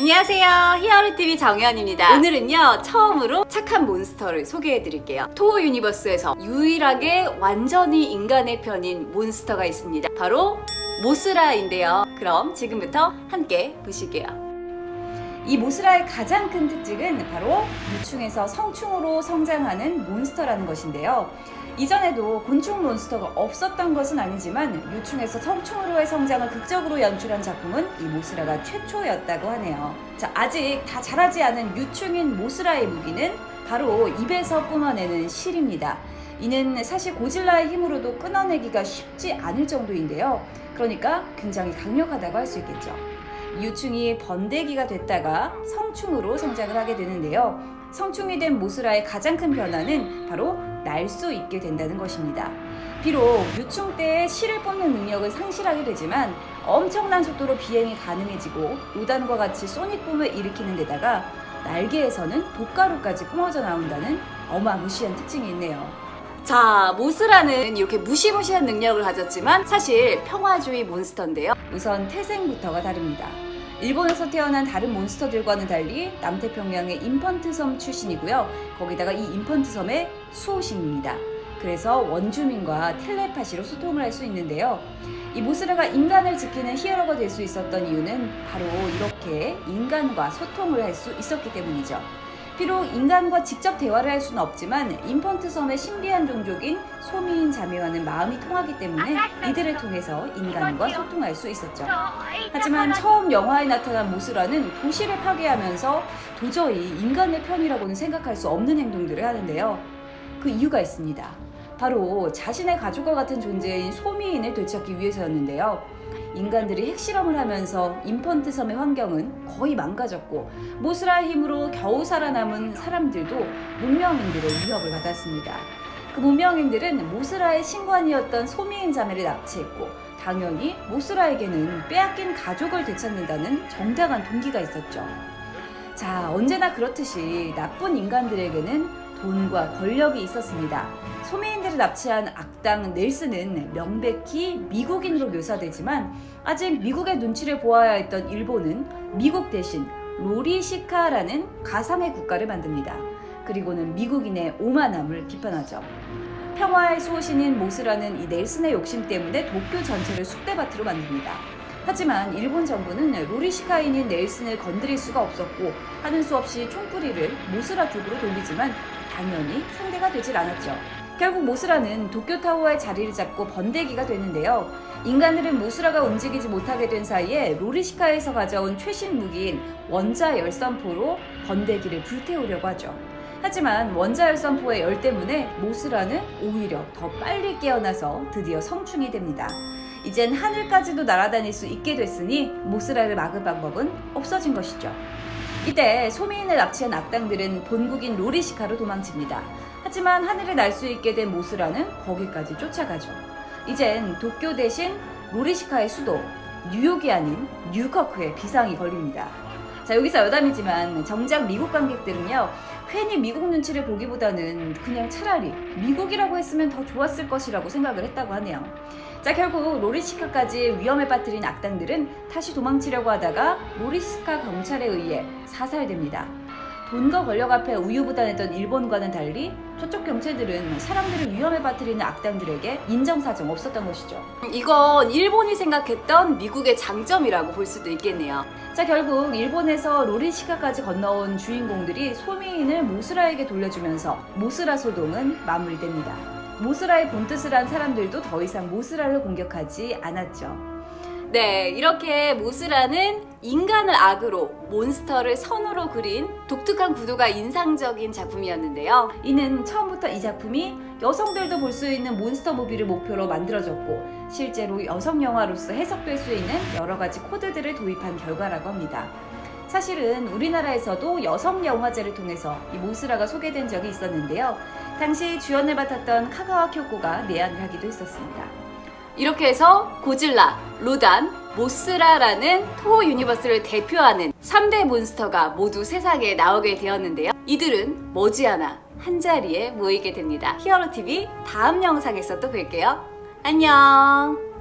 안녕하세요, 히어로TV 정연입니다. 오늘은요 처음으로 착한 몬스터를 소개해드릴게요. 토호 유니버스에서 유일하게 완전히 인간의 편인 몬스터가 있습니다. 바로 모스라인데요. 그럼 지금부터 함께 보실게요. 이 모스라의 가장 큰 특징은 바로 유충에서 성충으로 성장하는 몬스터라는 것인데요. 이전에도 곤충 몬스터가 없었던 것은 아니지만 유충에서 성충으로의 성장을 극적으로 연출한 작품은 이 모스라가 최초였다고 하네요. 자, 아직 다 자라지 않은 유충인 모스라의 무기는 바로 입에서 뿜어내는 실입니다. 이는 사실 고질라의 힘으로도 끊어내기가 쉽지 않을 정도인데요. 그러니까 굉장히 강력하다고 할 수 있겠죠. 유충이 번데기가 됐다가 성충으로 성장을 하게 되는데요. 성충이 된 모스라의 가장 큰 변화는 바로 날 수 있게 된다는 것입니다. 비록 유충 때의 실을 뽑는 능력은 상실하게 되지만 엄청난 속도로 비행이 가능해지고 로단과 같이 소닉붐을 일으키는 데다가 날개에서는 독가루까지 뿜어져 나온다는 어마무시한 특징이 있네요. 자, 모스라는 이렇게 무시무시한 능력을 가졌지만 사실 평화주의 몬스터인데요. 우선 태생부터가 다릅니다. 일본에서 태어난 다른 몬스터들과는 달리 남태평양의 인펀트 섬 출신이고요. 거기다가 이 인펀트 섬의 수호신입니다. 그래서 원주민과 텔레파시로 소통을 할 수 있는데요. 이 모스라가 인간을 지키는 히어로가 될 수 있었던 이유는 바로 이렇게 인간과 소통을 할 수 있었기 때문이죠. 비록 인간과 직접 대화를 할 수는 없지만 인펀트 섬의 신비한 종족인 소미인 자매와는 마음이 통하기 때문에 이들을 통해서 인간과 소통할 수 있었죠. 하지만 처음 영화에 나타난 모스라는 도시를 파괴하면서 도저히 인간의 편이라고는 생각할 수 없는 행동들을 하는데요. 그 이유가 있습니다. 바로 자신의 가족과 같은 존재인 소미인을 되찾기 위해서였는데요. 인간들이 핵실험을 하면서 인펀트 섬의 환경은 거의 망가졌고 모스라의 힘으로 겨우 살아남은 사람들도 문명인들의 위협을 받았습니다. 그 문명인들은 모스라의 신관이었던 소미인 자매를 납치했고 당연히 모스라에게는 빼앗긴 가족을 되찾는다는 정당한 동기가 있었죠. 자, 언제나 그렇듯이 나쁜 인간들에게는 돈과 권력이 있었습니다. 소매인들을 납치한 악당 넬슨은 명백히 미국인으로 묘사되지만 아직 미국의 눈치를 보아야 했던 일본은 미국 대신 로리시카라는 가상의 국가를 만듭니다. 그리고는 미국인의 오만함을 비판하죠. 평화의 수호신인 모스라는 이 넬슨의 욕심 때문에 도쿄 전체를 쑥대밭으로 만듭니다. 하지만 일본 정부는 로리시카인인 넬슨을 건드릴 수가 없었고 하는 수 없이 총구리를 모스라 쪽으로 돌리지만 당연히 상대가 되질 않았죠. 결국 모스라는 도쿄타워의 자리를 잡고 번데기가 되는데요. 인간들은 모스라가 움직이지 못하게 된 사이에 로리시카에서 가져온 최신 무기인 원자 열선포로 번데기를 불태우려고 하죠. 하지만 원자 열선포의 열 때문에 모스라는 오히려 더 빨리 깨어나서 드디어 성충이 됩니다. 이젠 하늘까지도 날아다닐 수 있게 됐으니 모스라를 막을 방법은 없어진 것이죠. 이때 소미인을 납치한 악당들은 본국인 로리시카로 도망칩니다. 하지만 하늘을 날 수 있게 된 모스라는 거기까지 쫓아가죠. 이젠 도쿄 대신 로리시카의 수도 뉴욕이 아닌 뉴커크에 비상이 걸립니다. 자, 여기서 여담이지만 정작 미국 관객들은요, 괜히 미국 눈치를 보기보다는 그냥 차라리 미국이라고 했으면 더 좋았을 것이라고 생각을 했다고 하네요. 자, 결국 로리시카까지 위험에 빠뜨린 악당들은 다시 도망치려고 하다가 로리시카 경찰에 의해 사살됩니다. 돈과 권력 앞에 우유부단했던 일본과는 달리 저쪽 경찰들은 사람들을 위험에 빠뜨리는 악당들에게 인정사정 없었던 것이죠. 이건 일본이 생각했던 미국의 장점이라고 볼 수도 있겠네요. 자, 결국 일본에서 로리시카까지 건너온 주인공들이 소미인을 모스라에게 돌려주면서 모스라 소동은 마무리됩니다. 모스라의 본뜻을 한 사람들도 더 이상 모스라를 공격하지 않았죠. 네, 이렇게 모스라는 인간을 악으로 몬스터를 선으로 그린 독특한 구도가 인상적인 작품이었는데요. 이는 처음부터 이 작품이 여성들도 볼 수 있는 몬스터 무비를 목표로 만들어졌고 실제로 여성 영화로서 해석될 수 있는 여러 가지 코드들을 도입한 결과라고 합니다. 사실은 우리나라에서도 여성 영화제를 통해서 이 모스라가 소개된 적이 있었는데요. 당시 주연을 맡았던 카가와 쿄코가 내한을 하기도 했었습니다. 이렇게 해서 고질라, 로단, 모스라라는 토호 유니버스를 대표하는 3대 몬스터가 모두 세상에 나오게 되었는데요. 이들은 머지않아 한자리에 모이게 됩니다. 히어로TV 다음 영상에서 또 뵐게요. 안녕!